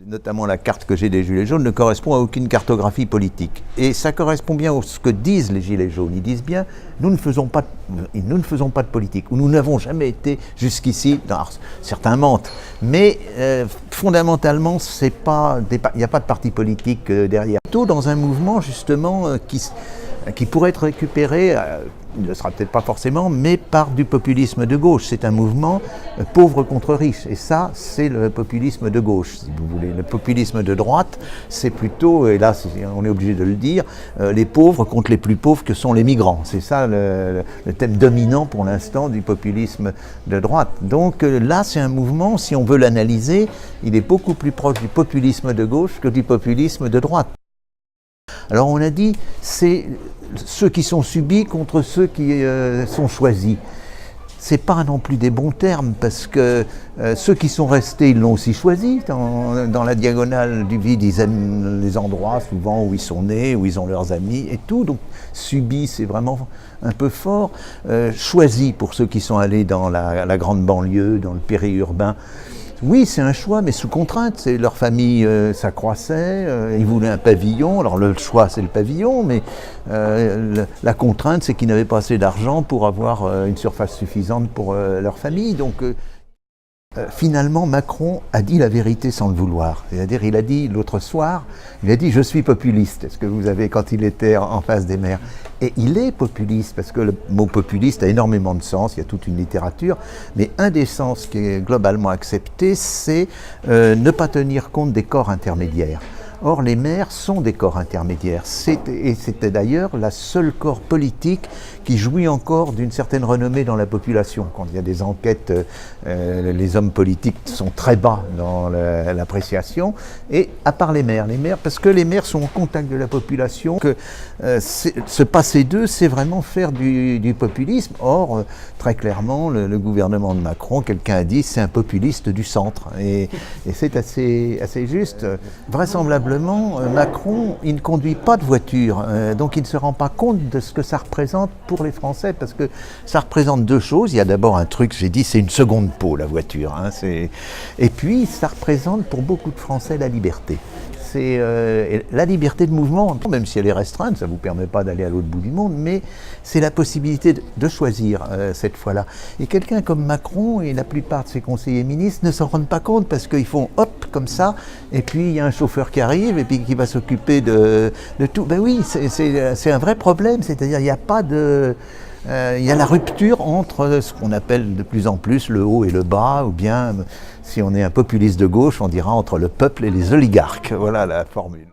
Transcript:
Notamment la carte que j'ai des Gilets jaunes ne correspond à aucune cartographie politique. Et ça correspond bien à ce que disent les Gilets jaunes. Ils disent bien, nous ne faisons pas de politique, ou nous n'avons jamais été jusqu'ici, certains mentent, mais fondamentalement, il n'y a pas de parti politique derrière. Tout dans un mouvement justement qui pourrait être récupéré, il ne sera peut-être pas forcément, mais par du populisme de gauche. C'est un mouvement pauvre contre riche, et ça, c'est le populisme de gauche, si vous voulez. Le populisme de droite, c'est plutôt, et là, on est obligé de le dire, les pauvres contre les plus pauvres que sont les migrants. C'est ça le thème dominant pour l'instant du populisme de droite. Donc là, c'est un mouvement, si on veut l'analyser, il est beaucoup plus proche du populisme de gauche que du populisme de droite. Alors on a dit, c'est ceux qui sont subis contre ceux qui sont choisis. C'est pas non plus des bons termes, parce que ceux qui sont restés, ils l'ont aussi choisi. Dans la diagonale du vide, ils aiment les endroits souvent où ils sont nés, où ils ont leurs amis et tout. Donc subis, c'est vraiment un peu fort. Choisi pour ceux qui sont allés dans la grande banlieue, dans le périurbain. Oui, c'est un choix, mais sous contrainte. Leur famille s'accroissait, ils voulaient un pavillon. Alors le choix, c'est le pavillon, mais la contrainte, c'est qu'ils n'avaient pas assez d'argent pour avoir une surface suffisante pour leur famille. Donc finalement, Macron a dit la vérité sans le vouloir. C'est-à-dire, il a dit l'autre soir, il a dit « je suis populiste ». Est-ce que vous avez, quand il était en face des maires? Et il est populiste, parce que le mot populiste a énormément de sens, il y a toute une littérature, mais un des sens qui est globalement accepté, c'est ne pas tenir compte des corps intermédiaires. Or, les maires sont des corps intermédiaires, et c'était d'ailleurs la seule corps politique qui jouit encore d'une certaine renommée dans la population. Quand il y a des enquêtes, les hommes politiques sont très bas dans l'appréciation, et à part les maires, parce que les maires sont en contact de la population, que se passer d'eux, c'est vraiment faire du populisme. Or, très clairement, le gouvernement de Macron, quelqu'un a dit, c'est un populiste du centre, et c'est assez juste. Vraisemblablement, Macron, il ne conduit pas de voiture, donc il ne se rend pas compte de ce que ça représente pour les Français, parce que ça représente deux choses. Il y a d'abord un truc, j'ai dit, c'est une seconde peau, la voiture. Et puis, ça représente pour beaucoup de Français la liberté. C'est la liberté de mouvement, même si elle est restreinte, ça ne vous permet pas d'aller à l'autre bout du monde, mais c'est la possibilité de choisir cette fois-là. Et quelqu'un comme Macron et la plupart de ses conseillers ministres ne s'en rendent pas compte, parce qu'ils font hop, comme ça, et puis il y a un chauffeur qui arrive, et puis qui va s'occuper de tout. Ben oui, c'est un vrai problème, c'est-à-dire il n'y a pas de... il y a la rupture entre ce qu'on appelle de plus en plus le haut et le bas, ou bien, si on est un populiste de gauche, on dira entre le peuple et les oligarques. Voilà la formule.